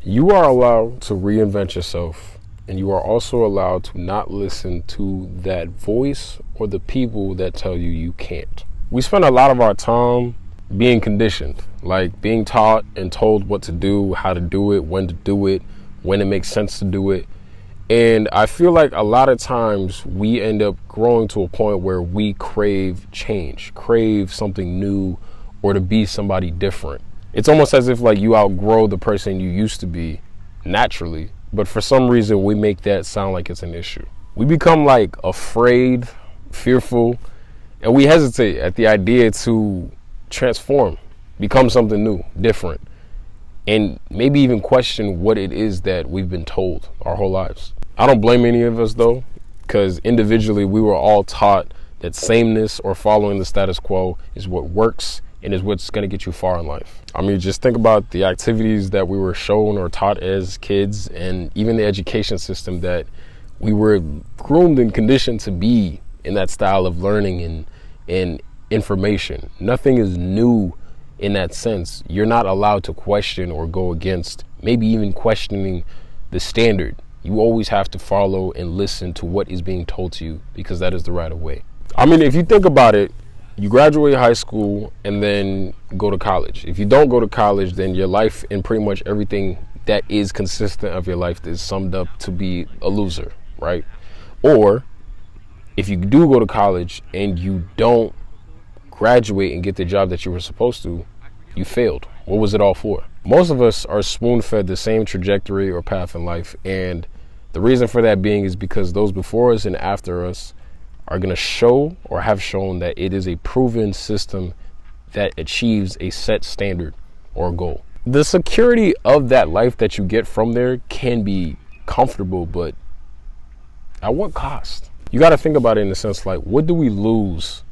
You are allowed to reinvent yourself, and you are also allowed to not listen to that voice or the people that tell you you can't. We spend a lot of our time being conditioned, like being taught and told what to do, how to do it, when it makes sense to do it. And I feel like a lot of times we end up growing to a point where we crave change, crave something new, or to be somebody different. It's almost as if like you outgrow the person you used to be naturally, but for some reason we make that sound like it's an issue. We become like afraid, fearful, and we hesitate at the idea to transform, become something new, different, and maybe even question what it is that we've been told our whole lives. I don't blame any of us though, because individually we were all taught that sameness or following the status quo is what works and is what's going to get you far in life. I mean, just think about the activities that we were shown or taught as kids, and even the education system that we were groomed and conditioned to be in that style of learning and information. Nothing is new in that sense. You're not allowed to question or go against, maybe even questioning the standard. You always have to follow and listen to what is being told to you, because that is the right way. I mean, if you think about it, you graduate high school and then go to college. If you don't go to college, then your life and pretty much everything that is consistent of your life is summed up to be a loser, right? Or if you do go to college and you don't graduate and get the job that you were supposed to, you failed. What was it all for? Most of us are spoon-fed the same trajectory or path in life, and the reason for that being is because those before us and after us are going to show or have shown that it is a proven system that achieves a set standard or goal. The security of that life that you get from there can be comfortable, but at what cost? You got to think about it in the sense like, what do we lose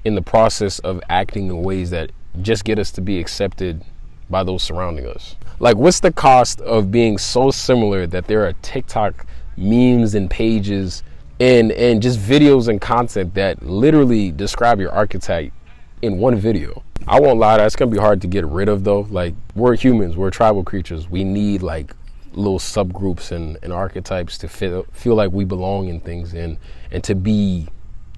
in the process of acting in ways that just get us to be accepted by those surrounding us? Like, what's the cost of being so similar that there are TikTok memes and pages and just videos and content that literally describe your archetype in one video? I won't lie, that's gonna be hard to get rid of though. Like, we're humans, we're tribal creatures. We need like little subgroups and archetypes to feel like we belong in things and to be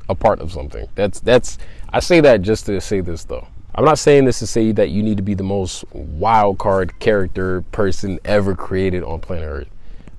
a part of something. That's I say that just to say this though. I'm not saying this to say that you need to be the most wild card character person ever created on planet Earth.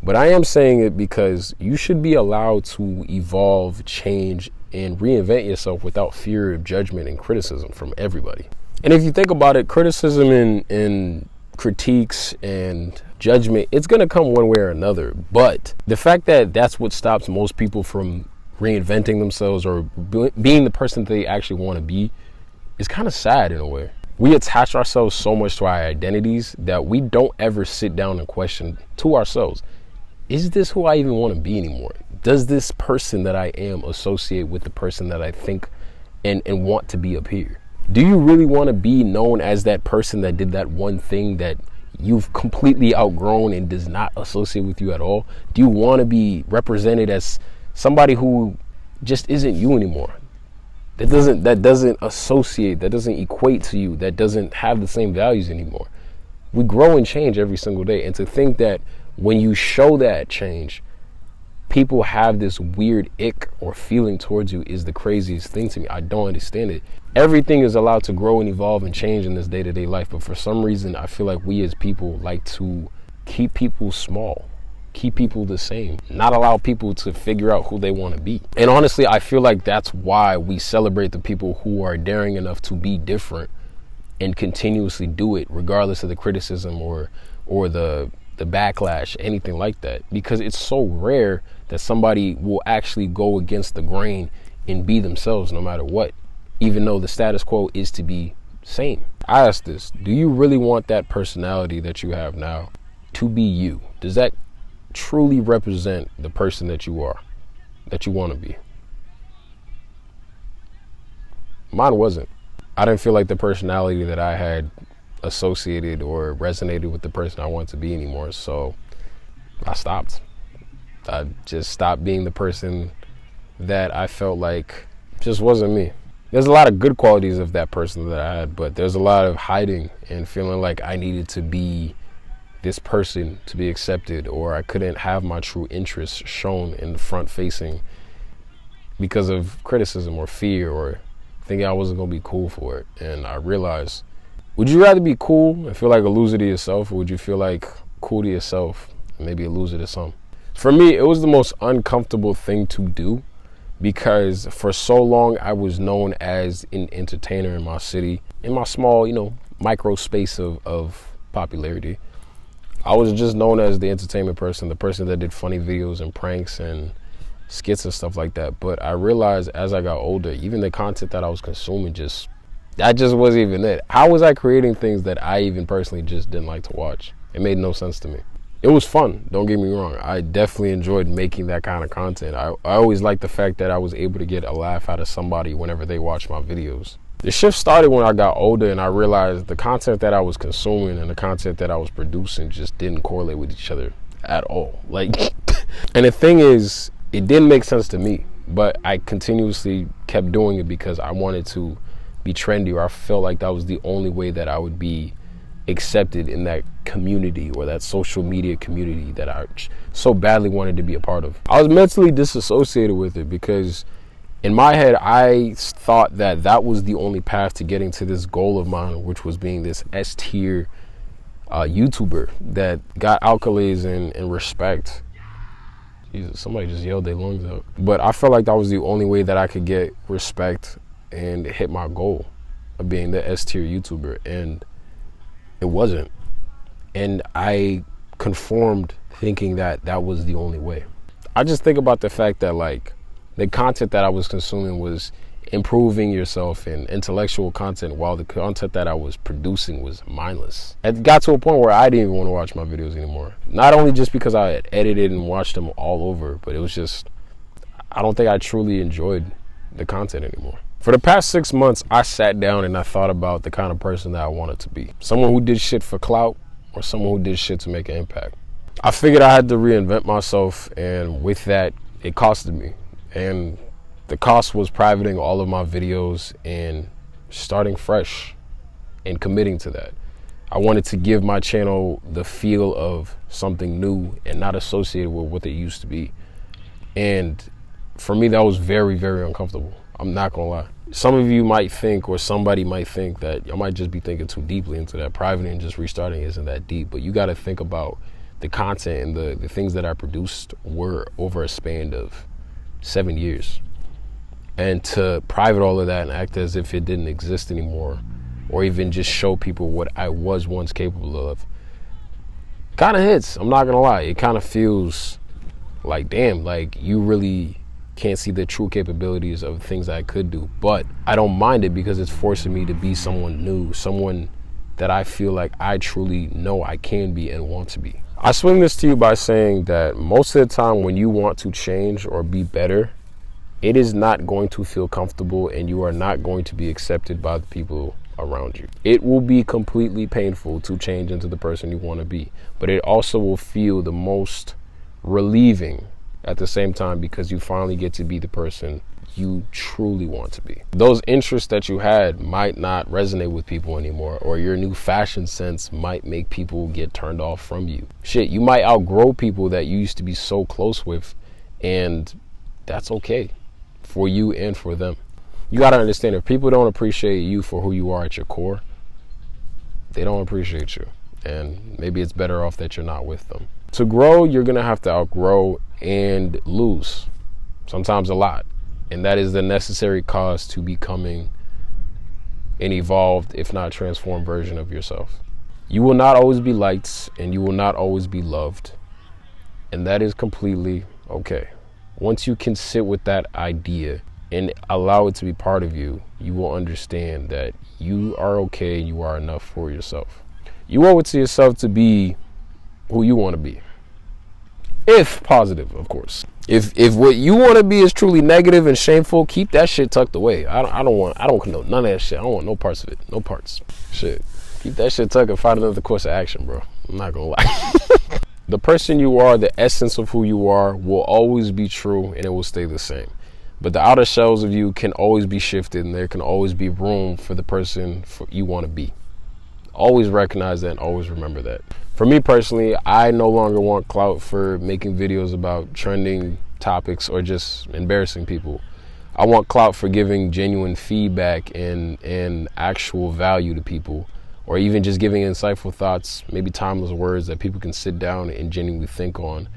But I am saying it because you should be allowed to evolve, change, and reinvent yourself without fear of judgment and criticism from everybody. And if you think about it, criticism and critiques and judgment, it's going to come one way or another. But the fact that that's what stops most people from reinventing themselves or being the person that they actually want to be is kind of sad in a way. We attach ourselves so much to our identities that we don't ever sit down and question to ourselves, is this who I even want to be anymore? Does this person that I am associate with the person that I think and want to be up here? Do you really want to be known as that person that did that one thing that you've completely outgrown and does not associate with you at all? Do you want to be represented as somebody who just isn't you anymore? That doesn't associate, that doesn't equate to you, that doesn't have the same values anymore. We grow and change every single day. And to think that when you show that change, people have this weird ick or feeling towards you is the craziest thing to me. I don't understand it. Everything is allowed to grow and evolve and change in this day-to-day life. But for some reason, I feel like we as people like to keep people small, keep people the same, not allow people to figure out who they want to be. And honestly, I feel like that's why we celebrate the people who are daring enough to be different and continuously do it regardless of the criticism or the backlash, anything like that, because it's so rare that somebody will actually go against the grain and be themselves no matter what, even though the status quo is to be same. I ask this, do you really want that personality that you have now to be you? Does that truly represent the person that you are, that you want to be? Mine wasn't. I didn't feel like the personality that I had associated or resonated with the person I wanted to be anymore. So I stopped. I just stopped being the person that I felt like just wasn't me. There's a lot of good qualities of that person that I had, but there's a lot of hiding and feeling like I needed to be this person to be accepted, or I couldn't have my true interests shown in the front facing because of criticism or fear or thinking I wasn't going to be cool for it. And I realized, would you rather be cool and feel like a loser to yourself, or would you feel like cool to yourself and maybe a loser to some? For me, it was the most uncomfortable thing to do, because for so long I was known as an entertainer in my city, in my small, micro space of popularity. I was just known as the entertainment person, the person that did funny videos and pranks and skits and stuff like that. But I realized as I got older, even the content that I was consuming, that just wasn't even it. How was I creating things that I even personally just didn't like to watch? It made no sense to me. It was fun, don't get me wrong. I definitely enjoyed making that kind of content. I always liked the fact that I was able to get a laugh out of somebody whenever they watched my videos. The shift started when I got older and I realized the content that I was consuming and the content that I was producing just didn't correlate with each other at all. And the thing is, it didn't make sense to me, but I continuously kept doing it because I wanted to be trendy, or I felt like that was the only way that I would be accepted in that community, or that social media community that I so badly wanted to be a part of. I was mentally disassociated with it because in my head, I thought that that was the only path to getting to this goal of mine, which was being this S-tier YouTuber that got accolades and respect. Jesus, somebody just yelled their lungs out. But I felt like that was the only way that I could get respect and hit my goal of being the S-tier YouTuber, and it wasn't. And I conformed thinking that that was the only way. I just think about the fact that the content that I was consuming was improving yourself and intellectual content, while the content that I was producing was mindless. It got to a point where I didn't even want to watch my videos anymore. Not only just because I had edited and watched them all over, but it was just, I don't think I truly enjoyed the content anymore. For the past 6 months, I sat down and I thought about the kind of person that I wanted to be. Someone who did shit for clout, or someone who did shit to make an impact. I figured I had to reinvent myself, and with that, it costed me. And the cost was privating all of my videos and starting fresh and committing to that. I wanted to give my channel the feel of something new and not associated with what it used to be. And for me, that was very, very uncomfortable. I'm not gonna lie. Some of you might think, or somebody might think, that I might just be thinking too deeply into that. Privating and just restarting isn't that deep, but you got to think about the content and the things that I produced were over a span of 7 years. And to private all of that and act as if it didn't exist anymore, or even just show people what I was once capable of, kind of hits. I'm not gonna lie. It kind of feels like, damn, like you really can't see the true capabilities of things I could do. But I don't mind it because it's forcing me to be someone new, someone that I feel like I truly know I can be and want to be. I swing this to you by saying that most of the time when you want to change or be better, it is not going to feel comfortable, and you are not going to be accepted by the people around you. It will be completely painful to change into the person you want to be, but it also will feel the most relieving at the same time, because you finally get to be the person you truly want to be. Those interests that you had might not resonate with people anymore, or your new fashion sense might make people get turned off from you. Shit, you might outgrow people that you used to be so close with, and that's okay for you and for them. You got to understand, if people don't appreciate you for who you are at your core, they don't appreciate you, and maybe it's better off that you're not with them. To grow, you're gonna have to outgrow and lose, sometimes a lot, and that is the necessary cost to becoming an evolved, if not transformed, version of yourself. You will not always be liked, and you will not always be loved, and that is completely okay. Once you can sit with that idea and allow it to be part of you, you will understand that you are okay, you are enough for yourself. You owe it to yourself to be who you want to be. If positive, of course. If what you want to be is truly negative and shameful, keep that shit tucked away. I don't condone none of that shit. I don't want no parts of it. No parts. Shit. Keep that shit tucked and find another course of action, bro. I'm not gonna lie. The person you are, the essence of who you are, will always be true, and it will stay the same. But the outer shells of you can always be shifted, and there can always be room for the person you want to be. Always recognize that and always remember that. For me personally, I no longer want clout for making videos about trending topics or just embarrassing people. I want clout for giving genuine feedback and actual value to people, or even just giving insightful thoughts, maybe timeless words that people can sit down and genuinely think on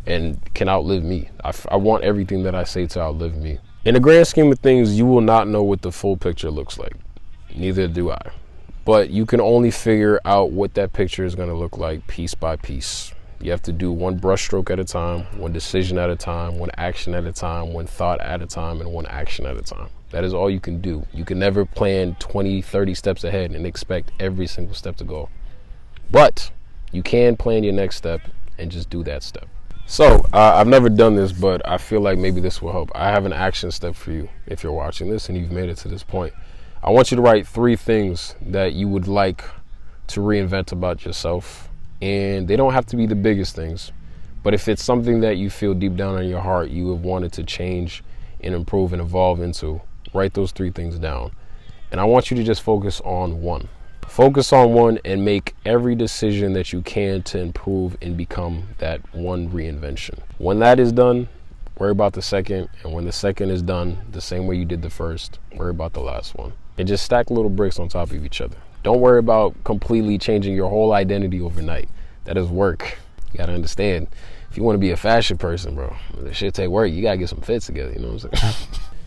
and can outlive me. I want everything that I say to outlive me. In the grand scheme of things, you will not know what the full picture looks like. Neither do I. But you can only figure out what that picture is going to look like piece by piece. You have to do one brushstroke at a time, one decision at a time, one action at a time, one thought at a time, and one action at a time. That is all you can do. You can never plan 20, 30 steps ahead and expect every single step to go. But you can plan your next step and just do that step. So I've never done this, but I feel like maybe this will help. I have an action step for you if you're watching this and you've made it to this point. I want you to write 3 things that you would like to reinvent about yourself. And they don't have to be the biggest things, but if it's something that you feel deep down in your heart you have wanted to change and improve and evolve into, write those 3 things down. And I want you to just focus on one. Focus on one and make every decision that you can to improve and become that one reinvention. When that is done, worry about the second. And when the second is done, the same way you did the first, worry about the last one. And just stack little bricks on top of each other. Don't worry about completely changing your whole identity overnight. That is work. You gotta understand. If you want to be a fashion person, bro, this shit take work. You gotta get some fits together, you know what I'm saying?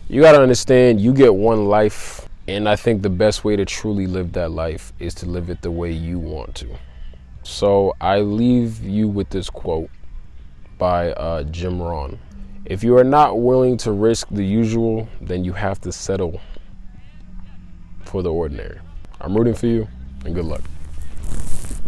You gotta understand you get one life, and I think the best way to truly live that life is to live it the way you want to. So I leave you with this quote by Jim Rohn. If you are not willing to risk the usual, then you have to settle for the ordinary. I'm rooting for you, and good luck.